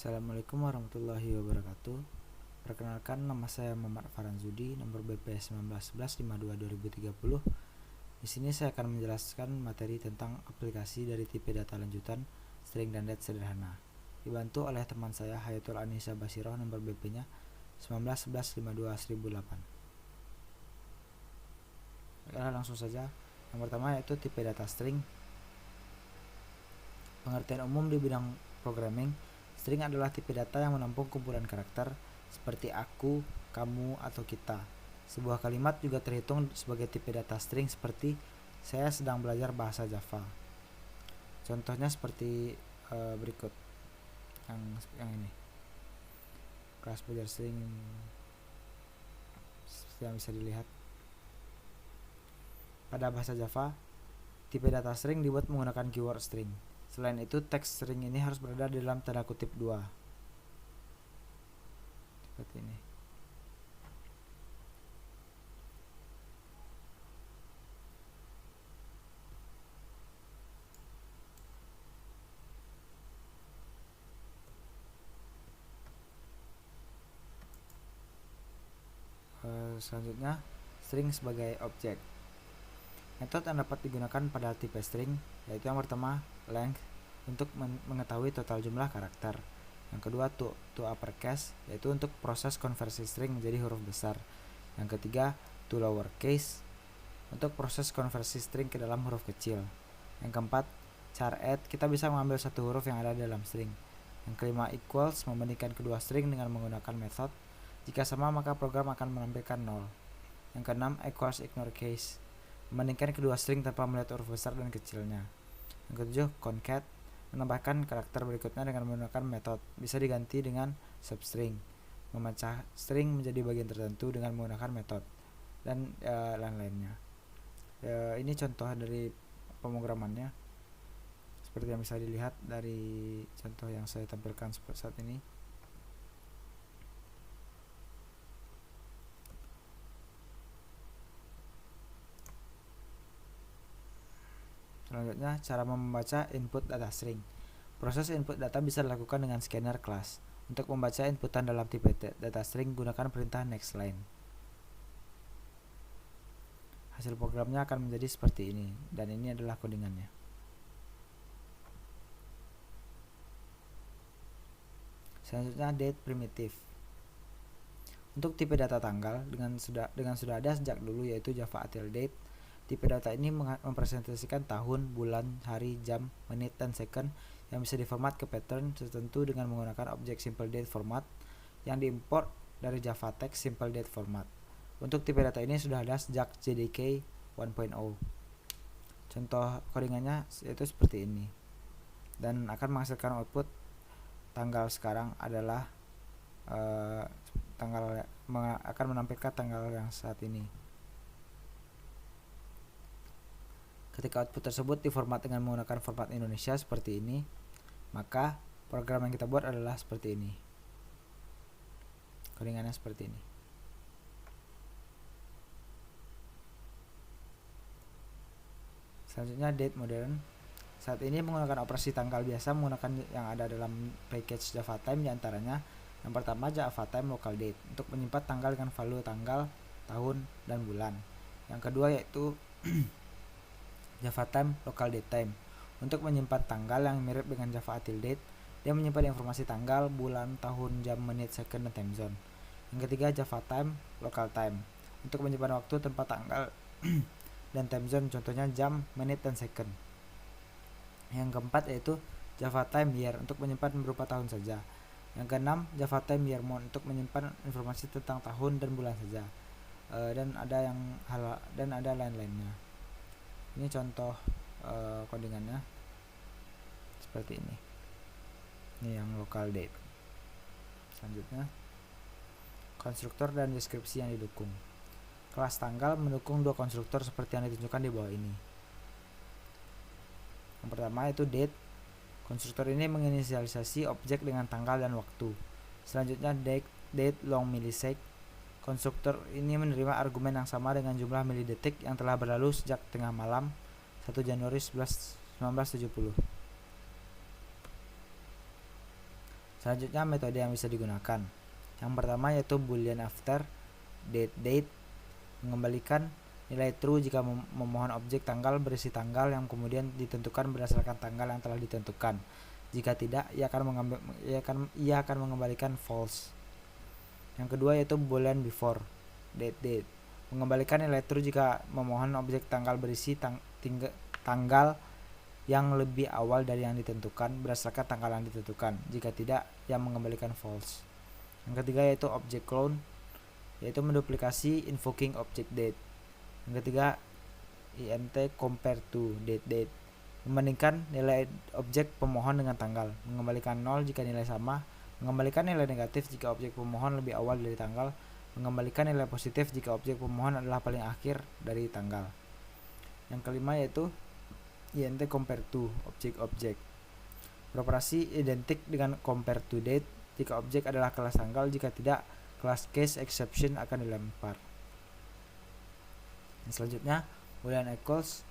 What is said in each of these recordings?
Assalamualaikum warahmatullahi wabarakatuh. Perkenalkan, nama saya Muhammad Faranzudi, nomor BPS 1911522030. Di sini saya akan menjelaskan materi tentang aplikasi dari tipe data lanjutan string dan date sederhana. Dibantu oleh teman saya Hayatul Anisa Basiroh, nomor BP-nya 1911521008. Langsung saja. Yang pertama yaitu tipe data string. Pengertian umum di bidang programming, string adalah tipe data yang menampung kumpulan karakter seperti aku, kamu, atau kita. Sebuah kalimat juga terhitung sebagai tipe data string seperti saya sedang belajar bahasa Java. Contohnya seperti berikut. Yang ini. Kelas belajar string yang bisa dilihat. Pada bahasa Java, tipe data string dibuat menggunakan keyword string. Selain itu, teks string ini harus berada dalam tanda kutip 2. Seperti ini. Selanjutnya, string sebagai objek. Metode yang dapat digunakan pada tipe string yaitu yang pertama, length, untuk mengetahui total jumlah karakter. Yang kedua, to uppercase, yaitu untuk proses konversi string menjadi huruf besar. Yang ketiga, to lowercase, untuk proses konversi string ke dalam huruf kecil. Yang keempat, char add, kita bisa mengambil satu huruf yang ada dalam string. Yang kelima, equals, membandingkan kedua string dengan menggunakan method. Jika sama, maka program akan menampilkan 0. Yang keenam, equals ignore case, membandingkan kedua string tanpa melihat huruf besar dan kecilnya. Yang ketujuh, concat, menambahkan karakter berikutnya dengan menggunakan metode. Bisa diganti dengan substring, memecah string menjadi bagian tertentu dengan menggunakan metode, dan lain-lainnya. Ini contoh dari pemrogramannya seperti yang bisa dilihat dari contoh yang saya tampilkan saat ini. Selanjutnya, cara membaca input data string. Proses input data bisa dilakukan dengan scanner kelas. Untuk membaca inputan dalam tipe data string, gunakan perintah next line. Hasil programnya akan menjadi seperti ini, dan ini adalah codingannya. Selanjutnya, date primitive. Untuk tipe data tanggal dengan sudah ada sejak dulu, yaitu Java Util Date. Tipe data ini mempresentasikan tahun, bulan, hari, jam, menit, dan second yang bisa diformat ke pattern tertentu dengan menggunakan objek simple date format yang diimport dari Java Text Simple Date Format. Untuk tipe data ini sudah ada sejak JDK 1.0. Contoh codingannya yaitu seperti ini, dan akan menghasilkan output tanggal sekarang adalah akan menampilkan tanggal yang saat ini. Ketika output tersebut diformat dengan menggunakan format Indonesia seperti ini, maka program yang kita buat adalah seperti ini. Codingannya seperti ini. Selanjutnya, date modern. Saat ini menggunakan operasi tanggal biasa menggunakan yang ada dalam package JavaTime, diantaranya yang pertama JavaTime local date untuk menyimpan tanggal dengan value tanggal, tahun, dan bulan. Yang kedua yaitu JavaTime local datetime untuk menyimpan tanggal yang mirip dengan Java Util Date. Dia menyimpan informasi tanggal, bulan, tahun, jam, menit, second, dan time zone. Yang ketiga JavaTime local time untuk menyimpan waktu, tempat, tanggal dan time zone, contohnya jam, menit, dan second. Yang keempat yaitu JavaTime year untuk menyimpan berupa tahun saja. Yang keenam JavaTime year month untuk menyimpan informasi tentang tahun dan bulan saja. Dan ada lain-lainnya. Ini contoh codingannya seperti ini. Ini yang local date. Selanjutnya, konstruktor dan deskripsi yang didukung. Kelas tanggal mendukung dua konstruktor seperti yang ditunjukkan di bawah ini. Yang pertama yaitu date. Konstruktor ini menginisialisasi objek dengan tanggal dan waktu. Selanjutnya, date long millisec. Konstruktor ini menerima argumen yang sama dengan jumlah milidetik yang telah berlalu sejak tengah malam 1 Januari 1970. Selanjutnya metode yang bisa digunakan. Yang pertama yaitu boolean after date, mengembalikan nilai true jika memohon objek tanggal berisi tanggal yang kemudian ditentukan berdasarkan tanggal yang telah ditentukan. Jika tidak, ia akan mengembalikan false. Yang kedua yaitu boolean before date, mengembalikan nilai true jika memohon objek tanggal berisi tanggal yang lebih awal dari yang ditentukan berdasarkan tanggal yang ditentukan. Jika tidak, ia mengembalikan false. Yang ketiga yaitu object clone, yaitu menduplikasi invoking object date. Yang ketiga int compare to date, membandingkan nilai objek pemohon dengan tanggal, mengembalikan 0 jika nilai sama, mengembalikan nilai negatif jika objek pemohon lebih awal dari tanggal, mengembalikan nilai positif jika objek pemohon adalah paling akhir dari tanggal. Yang kelima yaitu int compare to objek, beroperasi identik dengan compare to date jika objek adalah kelas tanggal, jika tidak, kelas case exception akan dilempar. Yang selanjutnya boolean equals,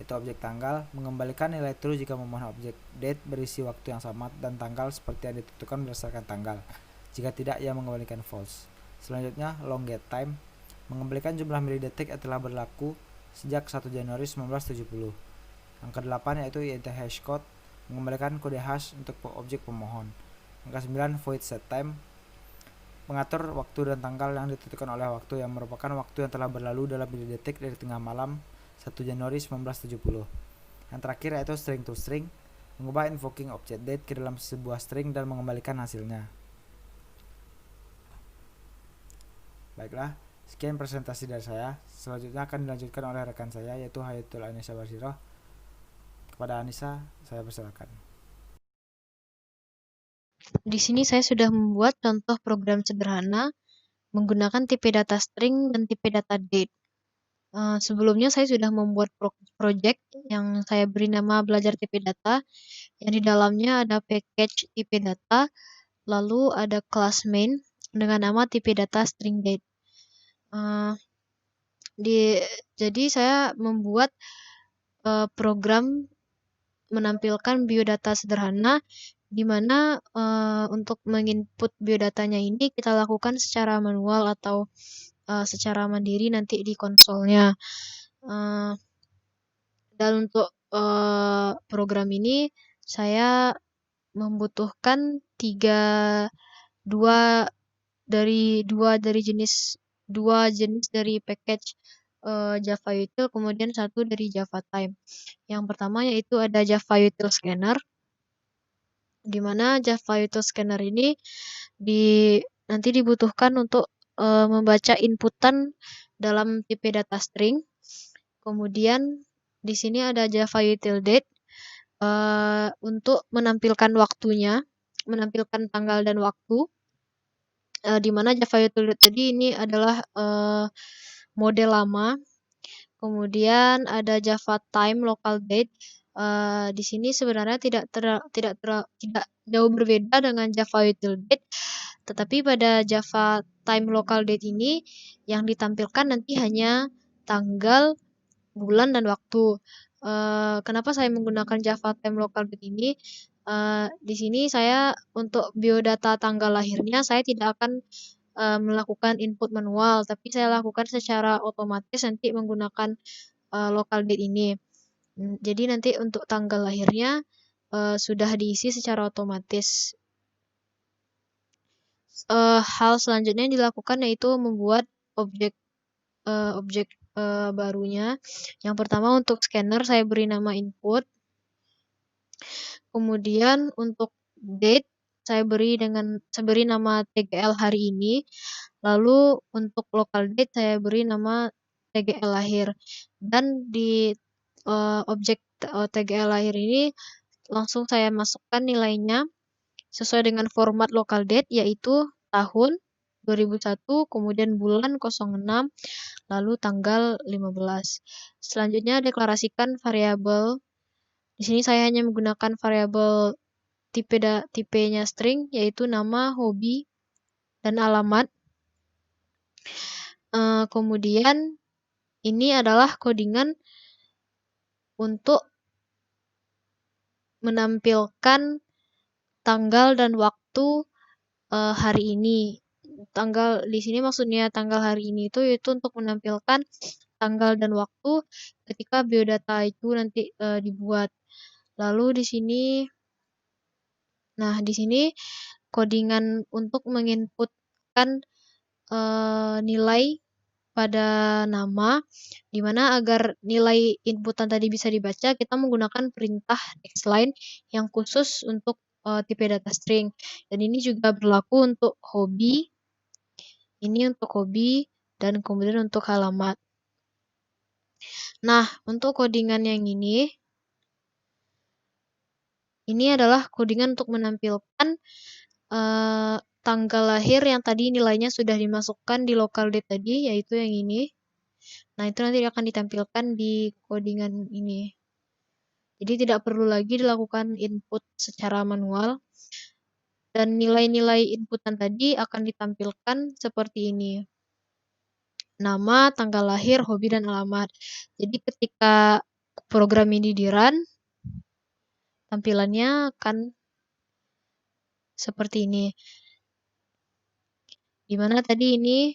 yaitu objek tanggal, mengembalikan nilai true jika memohon objek date berisi waktu yang sama dan tanggal seperti yang ditentukan berdasarkan tanggal. Jika tidak, ia mengembalikan false. Selanjutnya long get time, mengembalikan jumlah milidetik yang telah berlaku sejak 1 Januari 1970. Yang kedelapan yaitu int hashcode, mengembalikan kode hash untuk objek pemohon. Yang ke-9 void set time, mengatur waktu dan tanggal yang ditentukan oleh waktu yang merupakan waktu yang telah berlalu dalam milidetik dari tengah malam 1 Januari 1970. Yang terakhir yaitu string to string, mengubah invoking object date ke dalam sebuah string dan mengembalikan hasilnya. Baiklah, sekian presentasi dari saya. Selanjutnya akan dilanjutkan oleh rekan saya yaitu Hayatul Anissa Basiroh. Kepada Anissa, saya persilakan. Di sini saya sudah membuat contoh program sederhana menggunakan tipe data string dan tipe data date. Sebelumnya saya sudah membuat project yang saya beri nama belajar tipe data, yang di dalamnya ada package tipe data, lalu ada class main dengan nama tipe data string date. Jadi saya membuat program menampilkan biodata sederhana di mana untuk menginput biodatanya ini kita lakukan secara manual atau secara mandiri nanti di konsolnya. Dan untuk program ini saya membutuhkan dua jenis dari package Java Util, kemudian satu dari Java Time. Yang pertama yaitu ada Java Util Scanner, di mana Java Util Scanner ini nanti dibutuhkan untuk membaca inputan dalam tipe data string. Kemudian di sini ada Java Util Date untuk menampilkan waktunya, menampilkan tanggal dan waktu. Di mana Java Util Date tadi ini adalah model lama. Kemudian ada Java Time Local Date. Di sini sebenarnya tidak jauh berbeda dengan Java Util Date, tetapi pada Java Time Local Date ini yang ditampilkan nanti hanya tanggal, bulan, dan waktu. Kenapa saya menggunakan Java Time Local Date ini? Di sini saya untuk biodata tanggal lahirnya saya tidak akan melakukan input manual, tapi saya lakukan secara otomatis nanti menggunakan local date ini. Jadi nanti untuk tanggal lahirnya sudah diisi secara otomatis. Hal selanjutnya yang dilakukan yaitu membuat objek barunya. Yang pertama untuk scanner saya beri nama input. Kemudian untuk date saya beri nama tgl hari ini. Lalu untuk local date saya beri nama tgl lahir. Dan di objek tgl lahir ini langsung saya masukkan nilainya sesuai dengan format local date, yaitu tahun 2001, kemudian bulan 06, lalu tanggal 15. Selanjutnya deklarasikan variabel. Di sini saya hanya menggunakan variabel tipenya string, yaitu nama, hobi, dan alamat. Kemudian ini adalah codingan untuk menampilkan tanggal dan waktu yaitu hari ini. Tanggal di sini maksudnya tanggal hari ini itu yaitu untuk menampilkan tanggal dan waktu ketika biodata itu nanti dibuat. Lalu di sini, nah di sini codingan untuk menginputkan nilai pada nama, dimana agar nilai inputan tadi bisa dibaca, kita menggunakan perintah text line yang khusus untuk tipe data string. Dan ini juga berlaku untuk hobi, ini untuk hobi, dan kemudian untuk halamat. Nah, untuk codingan yang ini adalah codingan untuk menampilkan tanggal lahir yang tadi nilainya sudah dimasukkan di local date tadi, yaitu yang ini. Nah, itu nanti akan ditampilkan di codingan ini. Jadi tidak perlu lagi dilakukan input secara manual. Dan nilai-nilai inputan tadi akan ditampilkan seperti ini. Nama, tanggal lahir, hobi, dan alamat. Jadi ketika program ini di-run, tampilannya akan seperti ini. Dimana tadi ini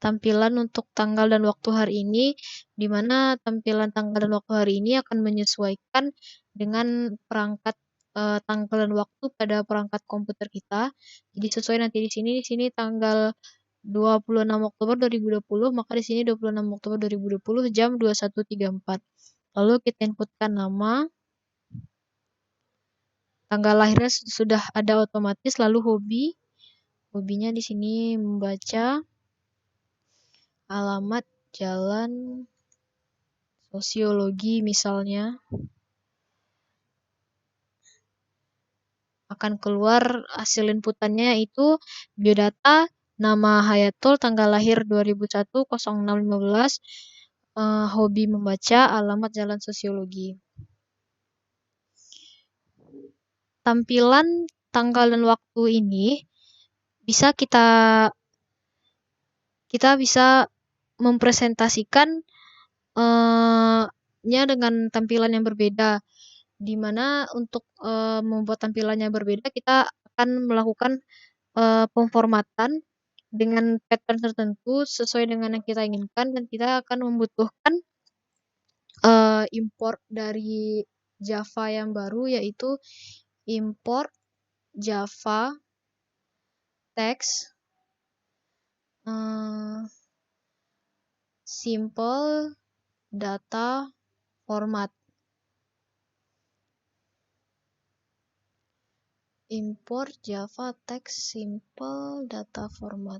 tampilan untuk tanggal dan waktu hari ini, di mana tampilan tanggal dan waktu hari ini akan menyesuaikan dengan perangkat tanggal dan waktu pada perangkat komputer kita. Jadi sesuai nanti di sini tanggal 26 Oktober 2020, maka di sini 26 Oktober 2020 jam 21.34. Lalu kita inputkan nama, tanggal lahirnya sudah ada otomatis, lalu hobi. Hobinya di sini membaca, alamat jalan sosiologi misalnya. Akan keluar hasil inputannya itu biodata, nama Hayatul, tanggal lahir 2001 0615, hobi membaca, alamat jalan sosiologi. Tampilan tanggal dan waktu ini bisa kita bisa mempresentasikan nya dengan tampilan yang berbeda, di mana untuk membuat tampilannya berbeda kita akan melakukan pemformatan dengan pattern tertentu sesuai dengan yang kita inginkan, dan kita akan membutuhkan import dari Java yang baru, yaitu import Java text simple data format. Import Java text simple data format.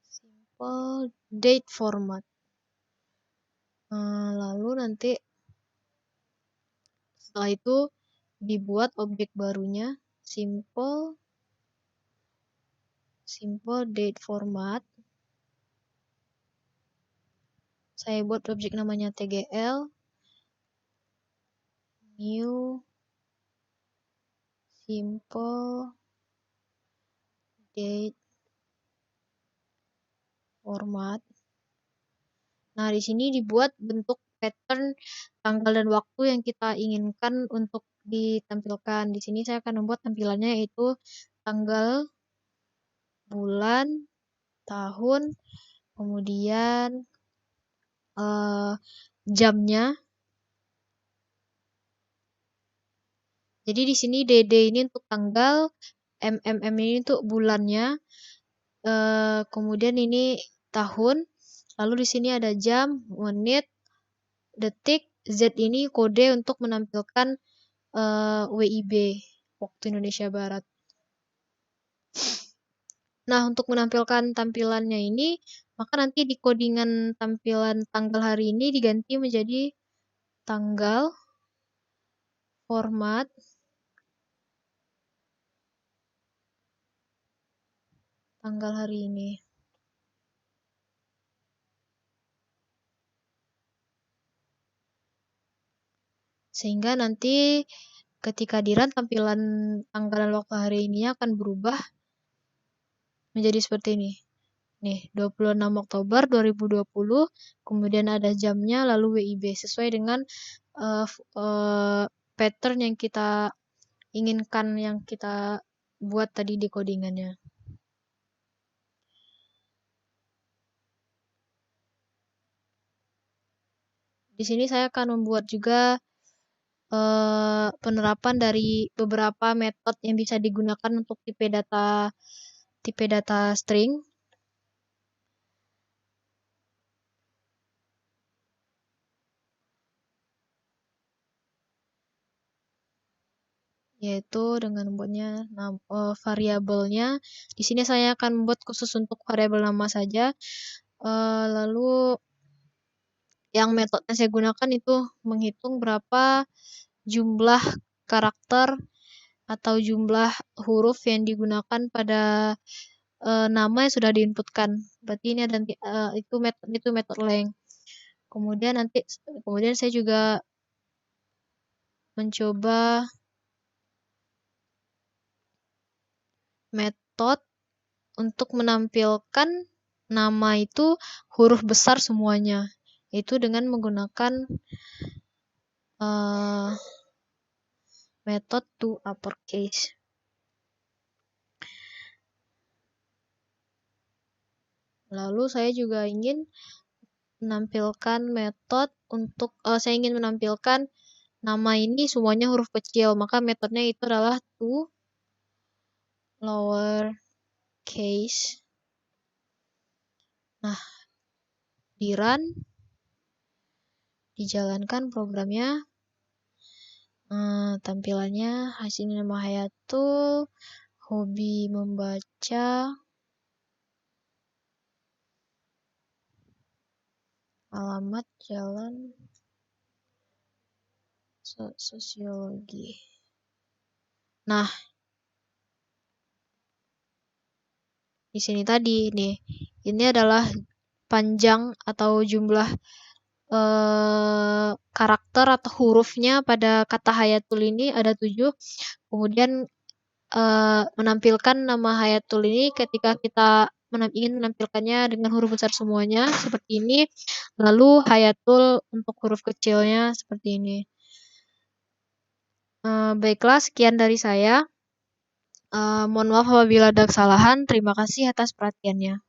Simple date format. Lalu nanti setelah itu dibuat objek barunya simple date format. Saya buat objek namanya tgl new simple date format. Nah, di sini dibuat bentuk pattern tanggal dan waktu yang kita inginkan untuk ditampilkan. Di sini saya akan membuat tampilannya yaitu tanggal, bulan, tahun, kemudian jamnya. Jadi di sini DD ini untuk tanggal, MMM ini untuk bulannya, kemudian ini tahun, lalu di sini ada jam, menit, detik, Z ini kode untuk menampilkan WIB, waktu Indonesia Barat. Nah, untuk menampilkan tampilannya ini, maka nanti di codingan tampilan tanggal hari ini diganti menjadi tanggal, format, tanggal hari ini. Sehingga nanti ketika di-run tampilan tanggal dan waktu hari ini akan berubah menjadi seperti ini. nih 26 Oktober 2020, kemudian ada jamnya, lalu WIB sesuai dengan pattern yang kita inginkan, yang kita buat tadi di codingannya. Di sini saya akan membuat juga penerapan dari beberapa metode yang bisa digunakan untuk tipe data string. Yaitu dengan membuatnya variabelnya. Di sini saya akan membuat khusus untuk variabel nama saja. Lalu yang metode yang saya gunakan itu menghitung berapa jumlah karakter atau jumlah huruf yang digunakan pada nama yang sudah diinputkan. Berarti ini ada itu metode length. Kemudian saya juga mencoba metode untuk menampilkan nama itu huruf besar semuanya, yaitu dengan menggunakan metode to uppercase. Lalu saya juga ingin menampilkan metode untuk saya ingin menampilkan nama ini semuanya huruf kecil, maka metodenya itu adalah to lower case. Nah, di run, dijalankan programnya. Tampilannya hasilnya nama Hayatul, hobi membaca, alamat jalan sosiologi. Nah, di sini tadi nih, ini adalah panjang atau jumlah karakter atau hurufnya pada kata Hayatul ini ada 7. Kemudian menampilkan nama Hayatul ini ketika kita ingin menampilkannya dengan huruf besar semuanya seperti ini, lalu Hayatul untuk huruf kecilnya seperti ini. Baiklah, sekian dari saya. Mohon maaf apabila ada kesalahan. Terima kasih atas perhatiannya.